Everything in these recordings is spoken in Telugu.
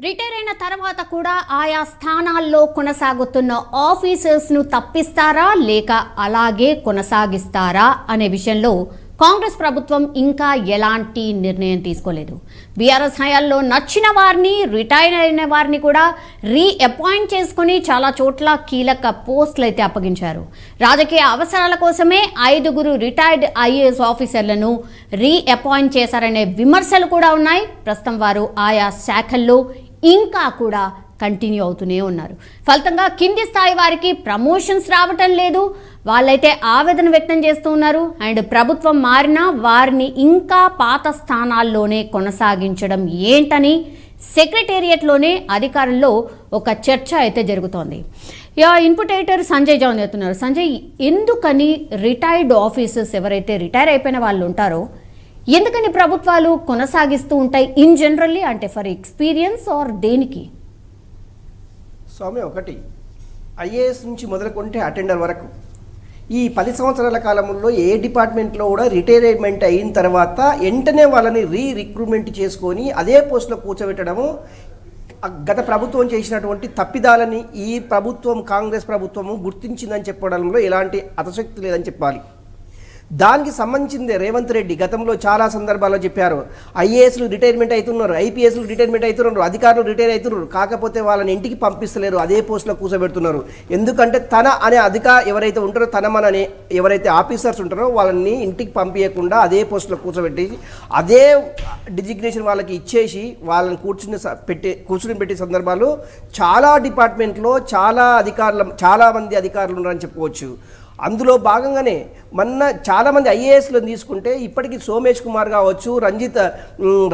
రిటైర్ అయిన తర్వాత కూడా ఆయా స్థానాల్లో కొనసాగుతున్న ఆఫీసర్స్ను తప్పిస్తారా లేక అలాగే కొనసాగిస్తారా అనే విషయంలో కాంగ్రెస్ ప్రభుత్వం ఇంకా ఎలాంటి నిర్ణయం తీసుకోలేదు. బీఆర్ఎస్ హయాంలో నచ్చిన వారిని, రిటైర్ అయిన వారిని కూడా రీఅపాయింట్ చేసుకుని చాలా చోట్ల కీలక పోస్టులు అయితే అప్పగించారు. రాజకీయ అవసరాల కోసమే 5 రిటైర్డ్ ఐఏఎస్ ఆఫీసర్లను రీఅపాయింట్ చేశారనే విమర్శలు కూడా ఉన్నాయి. ప్రస్తుతం వారు ఆయా శాఖల్లో ఇంకా కూడా కంటిన్యూ అవుతూనే ఉన్నారు. ఫలితంగా కింది స్థాయి వారికి ప్రమోషన్స్ రావటం లేదు. వాళ్ళైతే ఆవేదన వ్యక్తం చేస్తూ ఉన్నారు. అండ్ ప్రభుత్వం మారినా వారిని ఇంకా పాత స్థానాల్లోనే కొనసాగించడం ఏంటని సెక్రటేరియట్లోనే అధికారుల్లో ఒక చర్చ అయితే జరుగుతోంది. ఇన్పుట్ ఎడిటర్ సంజయ్ జౌన్ చెప్తున్నారు. సంజయ్, ఎందుకని రిటైర్డ్ ఆఫీసర్స్ ఎవరైతే రిటైర్ అయిపోయిన వాళ్ళు ఉంటారో ఎందుకని ప్రభుత్వాలు కొనసాగిస్తూ ఉంటాయి ఇన్ జనరల్లీ, అంటే ఫర్ ఎక్స్పీరియన్స్ ఆర్ దేనికి? స్వామి, ఒకటి ఐఏఎస్ నుంచి మొదలుకుంటే అటెండర్ వరకు ఈ 10 సంవత్సరాల కాలంలో ఏ డిపార్ట్మెంట్లో కూడా రిటైర్మెంట్ అయిన తర్వాత వెంటనే వాళ్ళని రిక్రూట్మెంట్ చేసుకొని అదే పోస్టులో కూర్చోబెట్టడము గత ప్రభుత్వం చేసినటువంటి తప్పిదాలని ఈ ప్రభుత్వం, కాంగ్రెస్ ప్రభుత్వము గుర్తించిందని చెప్పడంలో ఎలాంటి అతిశక్తి లేదని చెప్పాలి. దానికి సంబంధించిందే రేవంత్ రెడ్డి గతంలో చాలా సందర్భాల్లో చెప్పారు. ఐఏఎస్లు రిటైర్మెంట్ అవుతున్నారు, ఐపీఎస్లు రిటైర్మెంట్ అవుతున్నారు, అధికారులు రిటైర్ అవుతున్నారు, కాకపోతే వాళ్ళని ఇంటికి పంపిస్తలేరు, అదే పోస్టులో కూర్చోబెడుతున్నారు. ఎందుకంటే తన అనే ఎవరైతే ఉంటారో, తన మన అనే ఎవరైతే ఆఫీసర్స్ ఉంటారో వాళ్ళని ఇంటికి పంపించకుండా అదే పోస్టులో కూర్చోబెట్టి అదే డిజిగ్నేషన్ వాళ్ళకి ఇచ్చేసి వాళ్ళని కూర్చుని పెట్టే సందర్భాలు చాలా డిపార్ట్మెంట్లో చాలా మంది అధికారులు ఉన్నారని చెప్పుకోవచ్చు. అందులో భాగంగానే మొన్న చాలామంది ఐఏఎస్లను తీసుకుంటే ఇప్పటికీ సోమేష్ కుమార్ కావచ్చు,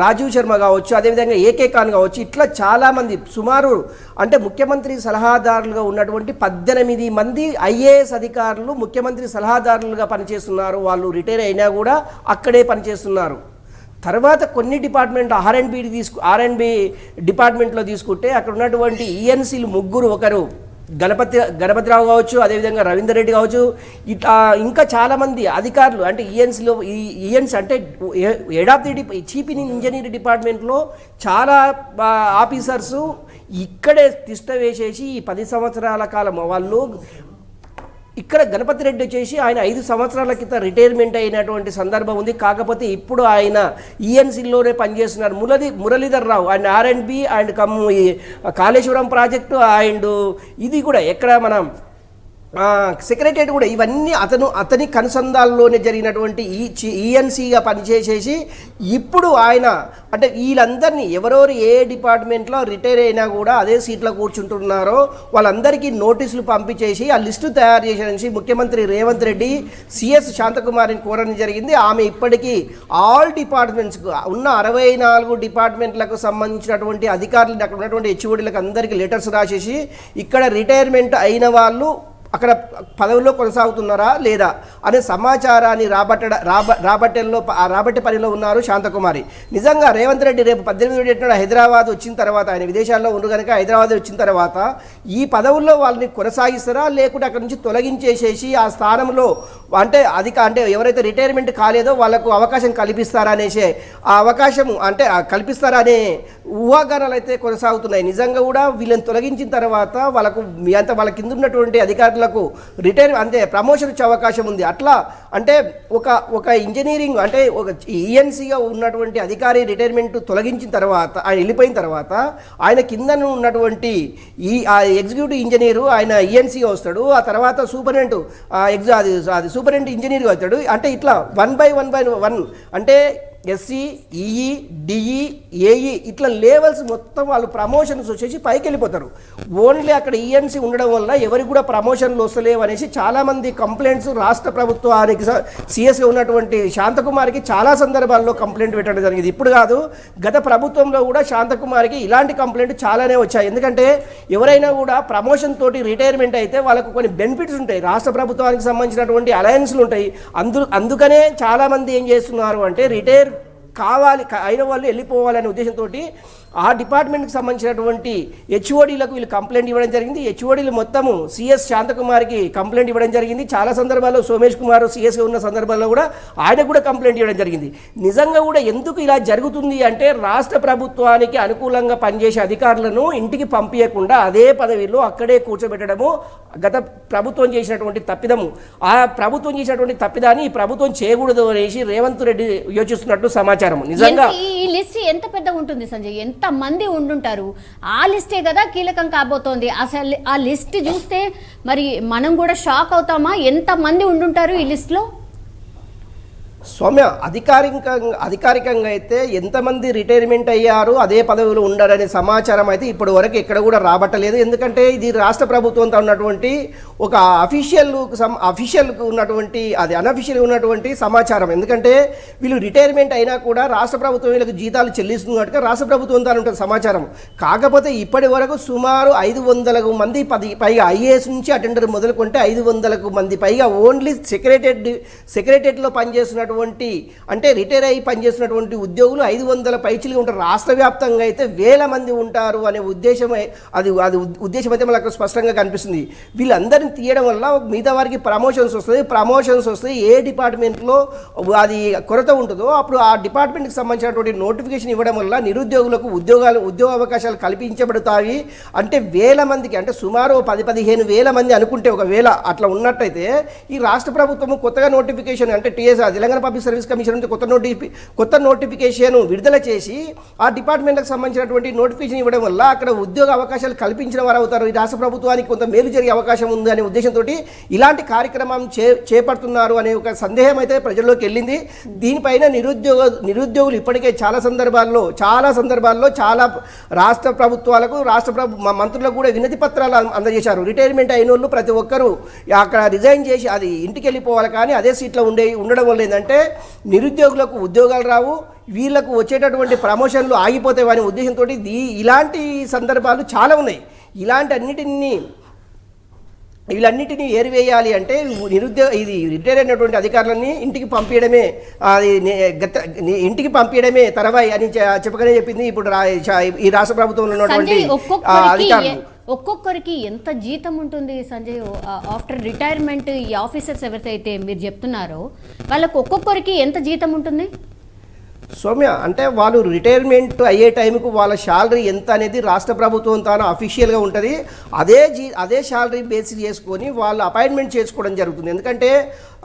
రాజీవ్ శర్మ కావచ్చు, అదేవిధంగా ఏకే ఖాన్ కావచ్చు, ఇట్లా చాలామంది సుమారు అంటే ముఖ్యమంత్రి సలహాదారులుగా ఉన్నటువంటి 18 మంది ఐఏఎస్ అధికారులు ముఖ్యమంత్రి సలహాదారులుగా పనిచేస్తున్నారు. వాళ్ళు రిటైర్ అయినా కూడా అక్కడే పనిచేస్తున్నారు. తర్వాత కొన్ని డిపార్ట్మెంట్ ఆర్ఎండ్బి డిపార్ట్మెంట్లో తీసుకుంటే అక్కడ ఉన్నటువంటి ఈఎన్సీలు 3, ఒకరు గణపతిరావు కావచ్చు, అదేవిధంగా రవీందర్ రెడ్డి కావచ్చు, ఇట్లా ఇంకా చాలామంది అధికారులు అంటే ఈఎన్సీ అంటే head of the chief engineer డిపార్ట్మెంట్లో చాలా ఆఫీసర్సు ఇక్కడే తిష్ట వేసేసి ఈ 10 సంవత్సరాల కాలం వాళ్ళు ఇక్కడ గణపతి రెడ్డి వచ్చేసి ఆయన 5 సంవత్సరాల క్రితం రిటైర్మెంట్ అయినటువంటి సందర్భం ఉంది. కాకపోతే ఇప్పుడు ఆయన ఈఎన్సీలోనే పనిచేస్తున్నారు. మురళీధర్ రావు అండ్ ఆర్ఎండ్బి అండ్ కాళేశ్వరం ప్రాజెక్టు అండ్ ఇది కూడా ఎక్కడ మనం సెక్రటరియట్ కూడా, ఇవన్నీ అతని కనుసంధానంలోనే జరిగినటువంటి ఈఎన్సీగా పనిచేసేసి ఇప్పుడు ఆయన అంటే వీళ్ళందరినీ ఎవరెవరు ఏ డిపార్ట్మెంట్లో రిటైర్ అయినా కూడా అదే సీట్లో కూర్చుంటున్నారో వాళ్ళందరికీ నోటీసులు పంపించేసి ఆ లిస్టు తయారు చేసేసి ముఖ్యమంత్రి రేవంత్ రెడ్డి సిఎస్ శాంతకుమారిని కోరడం జరిగింది. ఆమె ఇప్పటికీ ఆల్ డిపార్ట్మెంట్స్కు ఉన్న 64 డిపార్ట్మెంట్లకు సంబంధించినటువంటి అధికారులు అక్కడ ఉన్నటువంటి హెచ్ఓడీలకు అందరికీ లెటర్స్ రాసేసి ఇక్కడ రిటైర్మెంట్ అయిన వాళ్ళు అక్కడ పదవిలో కొనసాగుతున్నారా లేదా అనే సమాచారాన్ని రాబట్టే పనిలో ఉన్నారు శాంతకుమారి. నిజంగా రేవంత్ రెడ్డి రేపు 18 హైదరాబాద్ వచ్చిన తర్వాత, ఆయన విదేశాల్లో ఉండు కనుక హైదరాబాద్ వచ్చిన తర్వాత ఈ పదవుల్లో వాళ్ళని కొనసాగిస్తారా లేకుంటే అక్కడ నుంచి తొలగించేసేసి ఆ స్థానంలో అంటే ఎవరైతే రిటైర్మెంట్ కాలేదో వాళ్ళకు అవకాశం కల్పిస్తారా అనేసే ఆ అవకాశం అంటే కల్పిస్తారా అనే ఊహాగానాలు అయితే కొనసాగుతున్నాయి. నిజంగా కూడా వీళ్ళని తొలగించిన తర్వాత వాళ్ళ కింద ఉన్నటువంటి అధికారులు రిటైర్ అంటే ప్రమోషన్ వచ్చే అవకాశం ఉంది. అట్లా అంటే ఒక ఇంజనీరింగ్ అంటే ఒక ఈఎన్సీగా ఉన్నటువంటి అధికారి రిటైర్మెంట్ తొలగించిన తర్వాత, ఆయన వెళ్ళిపోయిన తర్వాత ఆయన కింద ఉన్నటువంటి ఎగ్జిక్యూటివ్ ఇంజనీరు ఆయన ఈఎన్సీగా వస్తాడు. ఆ తర్వాత సూపరింటెండెంట్ ఇంజనీర్గా అవుతాడు. అంటే ఇట్లా 1 by 1 అంటే ఎస్సీ, ఈఈ, డిఈ, ఏఈ ఇట్లా లెవెల్స్ మొత్తం వాళ్ళు ప్రమోషన్స్ వచ్చేసి పైకి వెళ్ళిపోతారు. ఓన్లీ అక్కడ ఈఎన్సీ ఉండడం వల్ల ఎవరికి కూడా ప్రమోషన్లు వస్తలేవు అనేసి చాలామంది కంప్లైంట్స్ రాష్ట్ర ప్రభుత్వానికి సీఎస్గా ఉన్నటువంటి శాంతకుమారికి చాలా సందర్భాల్లో కంప్లైంట్ పెట్టడం జరిగింది. ఇప్పుడు కాదు, గత ప్రభుత్వంలో కూడా శాంతకుమారికి ఇలాంటి కంప్లైంట్ చాలానే వచ్చాయి. ఎందుకంటే ఎవరైనా కూడా ప్రమోషన్ తోటి రిటైర్మెంట్ అయితే వాళ్ళకు కొన్ని బెనిఫిట్స్ ఉంటాయి, రాష్ట్ర ప్రభుత్వానికి సంబంధించినటువంటి అలయన్స్లు ఉంటాయి. అందుకనే చాలామంది ఏం చేస్తున్నారు అంటే రిటైర్ అయిన వాళ్ళు వెళ్ళిపోవాలనే ఉద్దేశంతో ఆ డిపార్ట్మెంట్కి సంబంధించినటువంటి హెచ్ఓడీలకు వీళ్ళు కంప్లైంట్ ఇవ్వడం జరిగింది. హెచ్ఓడీలు మొత్తము సిఎస్ శాంతకుమార్కి కంప్లైంట్ ఇవ్వడం జరిగింది. చాలా సందర్భాల్లో సోమేష్ కుమార్ సిఎస్గా ఉన్న సందర్భాల్లో కూడా ఆయన కూడా కంప్లైంట్ ఇవ్వడం జరిగింది. నిజంగా కూడా ఎందుకు ఇలా జరుగుతుంది అంటే రాష్ట్ర ప్రభుత్వానికి అనుకూలంగా పనిచేసే అధికారులను ఇంటికి పంపించకుండా అదే పదవిలో అక్కడే కూర్చోబెట్టడము గత ప్రభుత్వం చేసినటువంటి తప్పిదము. ఆ ప్రభుత్వం చేసినటువంటి తప్పిదాన్ని ఈ ప్రభుత్వం చేయకూడదు అనేసి రేవంత్ రెడ్డి యోచిస్తున్నట్టు సమాచారం. నిజంగా ఈ లిస్ట్ ఎంత పెద్ద ఉంటుంది సంజయ్, ఎంత మంది ఉండుంటారు? ఆ లిస్టే కదా కీలకం కాబోతోంది. అసలు ఆ లిస్ట్ చూస్తే మరి మనం కూడా షాక్ అవుతామా? ఎంత మంది ఉండుంటారు ఈ లిస్ట్లో? సౌమ్య, అధికారికంగా అయితే ఎంతమంది రిటైర్మెంట్ అయ్యారు అదే పదవిలో ఉండారనే సమాచారం అయితే ఇప్పటి వరకు ఎక్కడ కూడా రాబట్టలేదు. ఎందుకంటే ఇది రాష్ట్ర ప్రభుత్వంతో ఉన్నటువంటి ఒక అఫీషియల్కు ఉన్నటువంటి అది అనఫీషియల్గా ఉన్నటువంటి సమాచారం. ఎందుకంటే వీళ్ళు రిటైర్మెంట్ అయినా కూడా రాష్ట్ర ప్రభుత్వం వీళ్ళకి జీతాలు చెల్లిస్తున్నట్టుగా రాష్ట్ర ప్రభుత్వంతో ఉంటుంది సమాచారం. కాకపోతే ఇప్పటి వరకు సుమారు 500 మంది పైగా ఐఏఎస్ నుంచి అటెండర్ మొదలుకుంటే 500 మంది పైగా ఓన్లీ సెక్రటరియట్లో పనిచేస్తున్నటువంటి అంటే రిటైర్ అయ్యి పనిచేస్తున్నటువంటి ఉద్యోగులు 500 పైచిలుగా ఉంటారు. రాష్ట్ర వ్యాప్తంగా అయితే 1000 మంది ఉంటారు అనే ఉద్దేశం అయితే మనకు స్పష్టంగా కనిపిస్తుంది. వీళ్ళందరినీ తీయడం వల్ల మిగతా వారికి ప్రమోషన్స్ వస్తాయి. ఏ డిపార్ట్మెంట్లో అది కొరత ఉంటుందో అప్పుడు ఆ డిపార్ట్మెంట్కి సంబంధించినటువంటి నోటిఫికేషన్ ఇవ్వడం వల్ల నిరుద్యోగులకు ఉద్యోగ అవకాశాలు కల్పించబడతాయి. అంటే 1000 మందికి, అంటే సుమారు 10-15 వేల మంది అనుకుంటే ఒకవేళ అట్లా ఉన్నట్టయితే ఈ రాష్ట్ర ప్రభుత్వం కొత్తగా నోటిఫికేషన్ అంటే TSR Telangana public service commission నుంచి కొత్త నోటిఫికేషన్ విడుదల చేసి ఆ డిపార్ట్మెంట్కి సంబంధించినటువంటి నోటిఫికేషన్ ఇవ్వడం వల్ల అక్కడ ఉద్యోగ అవకాశాలు కల్పించిన వారు అవుతారు. ఈ రాష్ట్ర ప్రభుత్వానికి కొంత మేలు జరిగే అవకాశం ఉంది అనే ఉద్దేశంతో ఇలాంటి కార్యక్రమం చేపడుతున్నారు అనే ఒక సందేహం అయితే ప్రజల్లోకి వెళ్ళింది. దీనిపైన నిరుద్యోగులు ఇప్పటికే చాలా సందర్భాల్లో చాలా రాష్ట్ర ప్రభుత్వాలకు మంత్రులకు కూడా వినతి పత్రాలు అందజేశారు. రిటైర్మెంట్ అయిన వాళ్ళు ప్రతి ఒక్కరూ అక్కడ రిజైన్ చేసి అది ఇంటికి వెళ్ళిపోవాలి. కానీ అదే సీట్లో ఉండడం వల్ల ఏంటంటే నిరుద్యోగులకు ఉద్యోగాలు రావు, వీళ్ళకు వచ్చేటటువంటి ప్రమోషన్లు ఆగిపోతాయి అనే ఉద్దేశంతో ఇలాంటి సందర్భాలు చాలా ఉన్నాయి. వీళ్ళన్నిటినీ ఏరివేయాలి అంటే ఇది రిటైర్ అయినటువంటి అధికారులని ఇంటికి పంపించడమే తర్వాయి అని చెప్పగానే చెప్పింది ఇప్పుడు ఈ రాష్ట్ర ప్రభుత్వంలో ఉన్నటువంటి అధికారులు. ఒక్కొక్కరికి ఎంత జీతం ఉంటుంది సంజయ్? ఆఫ్టర్ రిటైర్మెంట్ ఈ ఆఫీసర్స్ ఎవరైతే మీరు చెప్తున్నారో వాళ్ళకు ఒక్కొక్కరికి ఎంత జీతం ఉంటుంది? సౌమ్య, అంటే వాళ్ళు రిటైర్మెంట్ అయ్యే టైంకు వాళ్ళ శాలరీ ఎంత అనేది రాష్ట్ర ప్రభుత్వం తాను అఫీషియల్గా ఉంటుంది. అదే శాలరీ బేస్ చేసుకొని వాళ్ళు అపాయింట్మెంట్ చేసుకోవడం జరుగుతుంది. ఎందుకంటే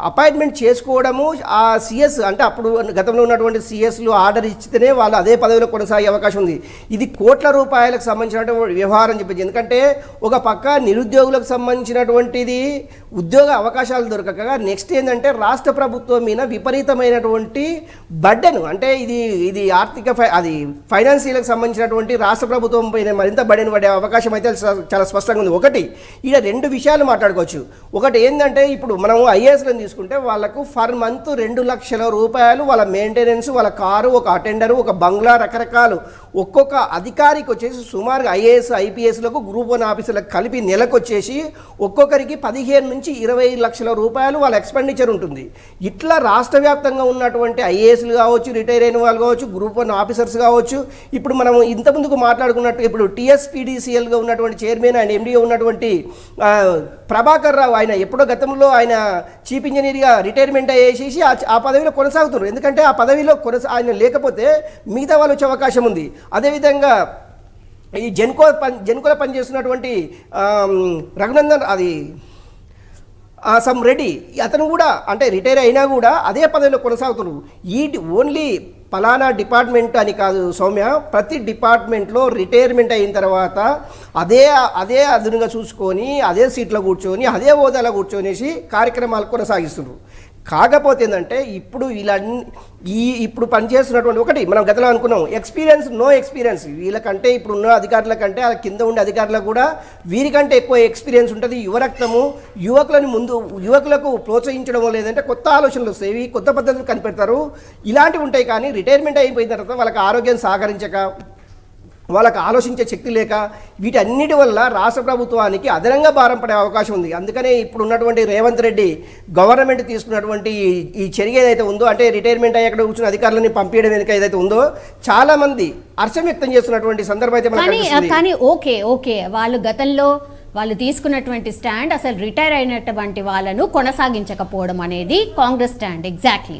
అపాయింట్మెంట్ చేసుకోవడము ఆ సిఎస్ అంటే అప్పుడు గతంలో ఉన్నటువంటి సిఎస్లు ఆర్డర్ ఇచ్చితేనే వాళ్ళు అదే పదవిలో కొనసాగే అవకాశం ఉంది. ఇది కోట్ల రూపాయలకు సంబంధించినటువంటి వ్యవహారం చెప్పింది. ఎందుకంటే ఒక పక్క నిరుద్యోగులకు సంబంధించినటువంటిది ఉద్యోగ అవకాశాలు దొరకక నెక్స్ట్ ఏంటంటే రాష్ట్ర ప్రభుత్వం మీద విపరీతమైనటువంటి బర్డెన్, అంటే ఇది అది ఫైనాన్షియల్కి సంబంధించినటువంటి రాష్ట్ర ప్రభుత్వం పైన మరింత బర్డెన్ పడే అవకాశం అయితే చాలా స్పష్టంగా ఉంది. ఒకటి ఇక్కడ 2 విషయాలు మాట్లాడుకోవచ్చు. ఒకటి ఏంటంటే ఇప్పుడు మనం ఐఏఎస్లను తీసుకుంటే వాళ్ళకు ఫర్ మంత్ 2 లక్షల రూపాయలు వాళ్ళ మెయింటెనెన్స్, వాళ్ళ కారు, ఒక అటెండరు, ఒక బంగ్లా, రకరకాలు ఒక్కొక్క అధికారికి వచ్చేసి సుమారుగా ఐఏఎస్ ఐపీఎస్లకు గ్రూప్ 1 ఆఫీసర్లకు కలిపి నెలకు వచ్చేసి ఒక్కొక్కరికి 15 నుంచి 20 లక్షల రూపాయలు వాళ్ళ ఎక్స్పెండిచర్ ఉంటుంది. ఇట్లా రాష్ట్ర వ్యాప్తంగా ఉన్నటువంటి ఐఏఎస్లు కావచ్చు, రిటైర్ అయిన వాళ్ళు కావచ్చు, గ్రూప్ 1 ఆఫీసర్స్ కావచ్చు, ఇప్పుడు మనం ఇంతకుముందుకు మాట్లాడుకున్నట్టు ఇప్పుడు టీఎస్పీడీసీఎల్గా ఉన్నటువంటి చైర్మన్ అండ్ ఎండీగా ఉన్నటువంటి ప్రభాకర్ రావు, ఆయన ఎప్పుడో గతంలో ఆయన చీఫ్ ఇంజనీర్గా రిటైర్మెంట్ అయ్యేసేసి ఆ పదవిలో కొనసాగుతున్నారు. ఎందుకంటే ఆ పదవిలో ఆయన లేకపోతే మిగతా వాళ్ళు వచ్చే అవకాశం ఉంది. అదేవిధంగా ఈ జెన్కోలో పనిచేస్తున్నటువంటి రఘునందన్ సమ్ రెడ్డి, అతను కూడా అంటే రిటైర్ అయినా కూడా అదే పదవిలో కొనసాగుతున్నారు. ఓన్లీ ఫలానా డిపార్ట్మెంట్ అని కాదు సౌమ్య, ప్రతి డిపార్ట్మెంట్లో రిటైర్మెంట్ అయిన తర్వాత అదే అదునుగా చూసుకొని అదే సీట్లో కూర్చొని అదే హోదాలో కూర్చొనేసి కార్యక్రమాలు కొనసాగిస్తున్నారు. కాకపోతే ఏంటంటే ఇప్పుడు పనిచేస్తున్నటువంటి ఒకటి మనం గతంలో అనుకున్నాం నో ఎక్స్పీరియన్స్ వీళ్ళకంటే ఇప్పుడు ఉన్న అధికారుల కంటే ఆ కింద ఉండే అధికారులకు కూడా వీరికంటే ఎక్కువ ఎక్స్పీరియన్స్ ఉంటుంది. యువరక్తము, యువకులకు ప్రోత్సహించడం లేదంటే కొత్త ఆలోచనలు వస్తాయి, కొత్త పద్ధతులు కనిపెడతారు, ఇలాంటివి ఉంటాయి. కానీ రిటైర్మెంట్ అయిపోయిన తర్వాత వాళ్ళకి ఆరోగ్యం సహకరించక వాళ్ళకి ఆలోచించే శక్తి లేక వీటన్నిటి వల్ల రాష్ట్ర ప్రభుత్వానికి అదనంగా భారం పడే అవకాశం ఉంది. అందుకనే ఇప్పుడు ఉన్నటువంటి రేవంత్ రెడ్డి గవర్నమెంట్ తీసుకున్నటువంటి ఈ చర్య ఏదైతే ఉందో, అంటే రిటైర్మెంట్ అయ్యి అక్కడ కూర్చున్న అధికారులని పంపించడం వెనుక ఏదైతే ఉందో చాలా మంది హర్షం వ్యక్తం చేస్తున్నటువంటి సందర్భం అయితే మనకు కనిపిస్తుంది. కానీ ఓకే వాళ్ళు గతంలో వాళ్ళు తీసుకున్నటువంటి స్టాండ్ అసలు రిటైర్ అయినటువంటి వాళ్ళను కొనసాగించకపోవడం అనేది కాంగ్రెస్ స్టాండ్ ఎగ్జాక్ట్లీ.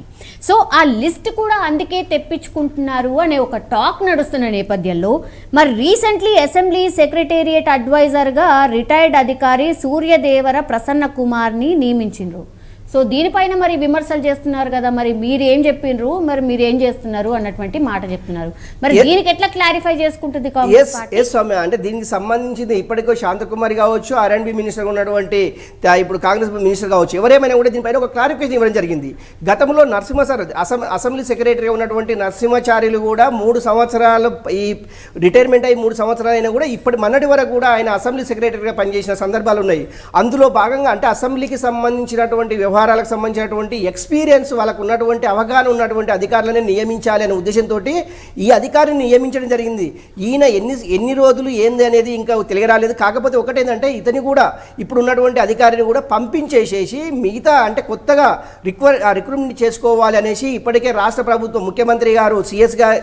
సో ఆ లిస్ట్ కూడా అందుకే తెప్పించుకుంటున్నారు అనే ఒక టాక్ నడుస్తున్న నేపథ్యంలో మరి రీసెంట్లీ అసెంబ్లీ సెక్రటేరియట్ అడ్వైజర్గా రిటైర్డ్ అధికారి సూర్యదేవర ప్రసన్న కుమార్ని నియమించిండ్రు. సో దీనిపైన మరి విమర్శలు చేస్తున్నారు కదా, మరి మీరు ఏం చెప్పిండ్రు, మరి మీరు ఏం చేస్తున్నారు అన్నటువంటి మాట చెప్తున్నారు. మరి దీనికి ఎట్లా క్లారిఫై చేసుకుంటుంది కాంగ్రెస్ పార్టీ? స్వామి, అంటే దీనికి సంబంధించింది ఇప్పటికో శాంతకుమారి కావచ్చు, R&B మినిస్టర్ ఉన్నటువంటి ఇప్పుడు కాంగ్రెస్ మినిస్టర్ కావచ్చు, ఎవరేమైనా కూడా దీనిపైన ఒక క్లారిఫికేషన్ ఇవ్వడం జరిగింది. గతంలో నరసింహాచారి అసెంబ్లీ సెక్రటరీగా ఉన్నటువంటి నరసింహాచార్యులు కూడా 3 సంవత్సరాలు ఈ రిటైర్మెంట్ అయ్యి 3 సంవత్సరాలు అయినా కూడా ఇప్పటి మొన్నటి వరకు కూడా ఆయన అసెంబ్లీ సెక్రటరీగా పనిచేసిన సందర్భాలు ఉన్నాయి. అందులో భాగంగా అంటే అసెంబ్లీకి సంబంధించినటువంటి వ్యవహారాలకు సంబంధించినటువంటి ఎక్స్పీరియన్స్, వాళ్ళకు ఉన్నటువంటి అవగాహన ఉన్నటువంటి అధికారులను నియమించాలి అనే ఉద్దేశంతో ఈ అధికారిని నియమించడం జరిగింది. ఈయన ఎన్ని రోజులు ఏంది అనేది ఇంకా తెలియరాలేదు. కాకపోతే ఒకటేంటంటే ఇతని కూడా ఇప్పుడు ఉన్నటువంటి అధికారిని కూడా పంపించేసేసి మిగతా అంటే కొత్తగా రిక్రూట్మెంట్ చేసుకోవాలి అనేసి ఇప్పటికే రాష్ట్ర ప్రభుత్వం ముఖ్యమంత్రి గారు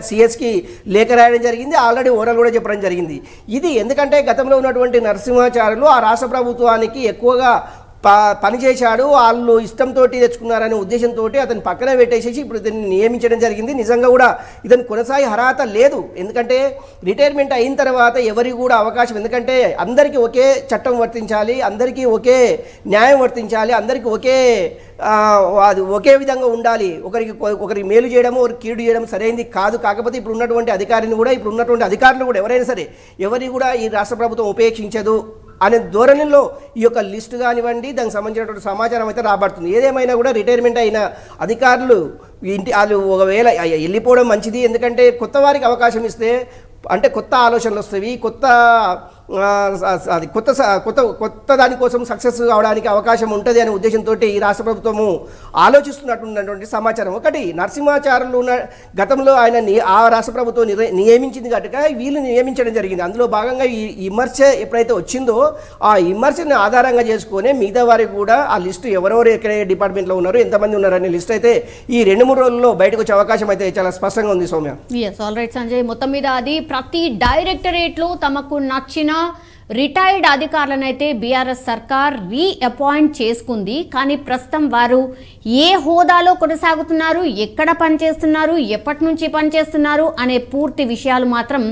సిఎస్కి లేఖ రాయడం జరిగింది. ఆల్రెడీ ఓరల్ కూడా చెప్పడం జరిగింది. ఇది ఎందుకంటే గతంలో ఉన్నటువంటి నరసింహాచార్యులు ఆ రాష్ట్ర ప్రభుత్వానికి ఎక్కువగా పనిచేశాడు, వాళ్ళు ఇష్టంతో తెచ్చుకున్నారనే ఉద్దేశంతో అతను పక్కన పెట్టేసేసి ఇప్పుడు ఇతన్ని నియమించడం జరిగింది. నిజంగా కూడా ఇతను కొనసాగే అర్హత లేదు. ఎందుకంటే రిటైర్మెంట్ అయిన తర్వాత ఎవరికి కూడా అవకాశం, ఎందుకంటే అందరికీ ఒకే చట్టం వర్తించాలి, అందరికీ ఒకే న్యాయం వర్తించాలి, అందరికీ అది ఒకే విధంగా ఉండాలి. ఒకరికి మేలు చేయడము ఒకరికి కీడు చేయడం సరైనది కాదు. కాకపోతే ఇప్పుడు ఉన్నటువంటి అధికారిని కూడా ఇప్పుడు ఉన్నటువంటి అధికారులు కూడా ఎవరైనా సరే ఎవరిని కూడా ఈ రాష్ట్ర ప్రభుత్వం ఉపేక్షించదు అనే ధోరణిలో ఈ యొక్క లిస్టు కానివ్వండి, దానికి సంబంధించినటువంటి సమాచారం అయితే రాబడుతుంది. ఏదేమైనా కూడా రిటైర్మెంట్ అయిన అధికారులు వాళ్ళు ఒకవేళ వెళ్ళిపోవడం మంచిది. ఎందుకంటే కొత్త వారికి అవకాశం ఇస్తే అంటే కొత్త ఆలోచనలు వస్తాయి, కొత్త దానికోసం సక్సెస్ అవడానికి అవకాశం ఉంటుంది అనే ఉద్దేశంతో ఈ రాష్ట్ర ప్రభుత్వము ఆలోచిస్తున్నటువంటి సమాచారం. ఒకటి నరసింహాచార్యులు గతంలో ఆయన ఆ రాష్ట్ర ప్రభుత్వం నియమించింది కనుక వీళ్ళు నియమించడం జరిగింది. అందులో భాగంగా ఈ విమర్శ ఎప్పుడైతే వచ్చిందో ఆ విమర్శని ఆధారంగా చేసుకొని మిగతా వారికి కూడా ఆ లిస్టు ఎవరెవరు ఎక్కడ డిపార్ట్మెంట్లో ఉన్నారు, ఎంతమంది ఉన్నారు అనే లిస్ట్ అయితే ఈ 2-3 రోజుల్లో బయటకు వచ్చే అవకాశం అయితే చాలా స్పష్టంగా ఉంది. సౌమ్య, ఆల్ రైట్ సంజయ్, మొత్తం మీద అది ప్రతి డైరెక్టరేట్లో తమకు నచ్చిన రిటైర్డ్ అధికారులనైతే బీఆర్ఎస్ సర్కార్ రీఅపాయింట్ చేసుకుంది. కానీ ప్రస్తుతం వారు ఏ హోదాలో కొనసాగుతున్నారు, ఎక్కడ పనిచేస్తున్నారు, ఎప్పటి నుంచి పనిచేస్తున్నారు అనే పూర్తి విషయాలు మాత్రం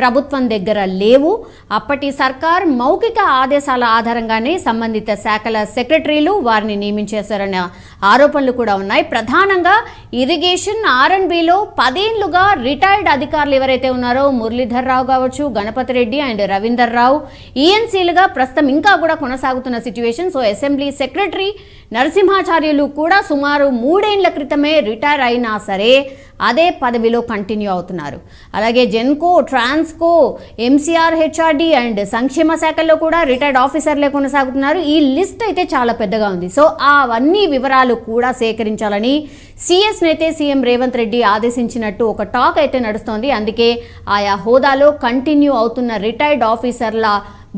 ప్రభుత్వం దగ్గర లేవు. అప్పటి సర్కార్ మౌఖిక ఆదేశాల ఆధారంగానే సంబంధిత శాఖల సెక్రటరీలు వారిని నియమించేశారన్న ఆరోపణలు కూడా ఉన్నాయి. ప్రధానంగా ఇరిగేషన్, R&Bలో 10 ఏళ్లుగా రిటైర్డ్ అధికారులు ఎవరైతే ఉన్నారో మురళీధర్ రావు కావచ్చు, గణపతి రెడ్డి అండ్ రవీందర్ రావు ఈఎన్సీలుగా ప్రస్తుతం ఇంకా కూడా కొనసాగుతున్న situation. So assembly secretary Narasimhacharyulu కూడా సుమారు 3 ఏళ్ల క్రితమే రిటైర్ అయినా సరే అదే పదవిలో కంటిన్యూ అవుతున్నారు. అలాగే Genco, Transco, MCR, HRD and సంక్షేమ శాఖల్లో కూడా రిటైర్డ్ ఆఫీసర్లే కొనసాగుతున్నారు. ఈ లిస్ట్ అయితే చాలా పెద్దగా ఉంది. సో అవన్నీ వివరాలు కూడా సేకరించాలని సిఎస్ నైతే సీఎం రేవంత్ రెడ్డి ఆదేశించినట్టు ఒక టాక్ అయితే నడుస్తోంది. అందుకే ఆయా హోదాలో కంటిన్యూ అవుతున్న రిటైర్డ్ ఆఫీసర్ల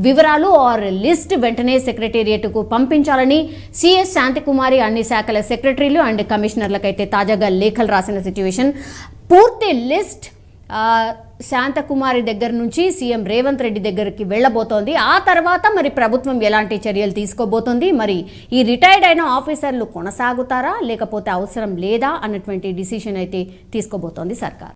వివరాలు ఆర్ లిస్ట్ వెంటనే సెక్రటేరియట్కు పంపించాలని సిఎస్ శాంతికుమారి అన్ని శాఖల సెక్రటరీలు అండ్ కమిషనర్లకైతే తాజాగా లేఖలు రాసిన సిచ్యువేషన్. పూర్తి లిస్ట్ శాంతకుమారి దగ్గర నుంచి సీఎం రేవంత్ రెడ్డి దగ్గరికి వెళ్ళబోతోంది. ఆ తర్వాత మరి ప్రభుత్వం ఎలాంటి చర్యలు తీసుకోబోతోంది, మరి ఈ రిటైర్డ్ అయిన ఆఫీసర్లు కొనసాగుతారా లేకపోతే అవసరం లేదా అన్నటువంటి డిసిషన్ అయితే తీసుకోబోతోంది సర్కార్.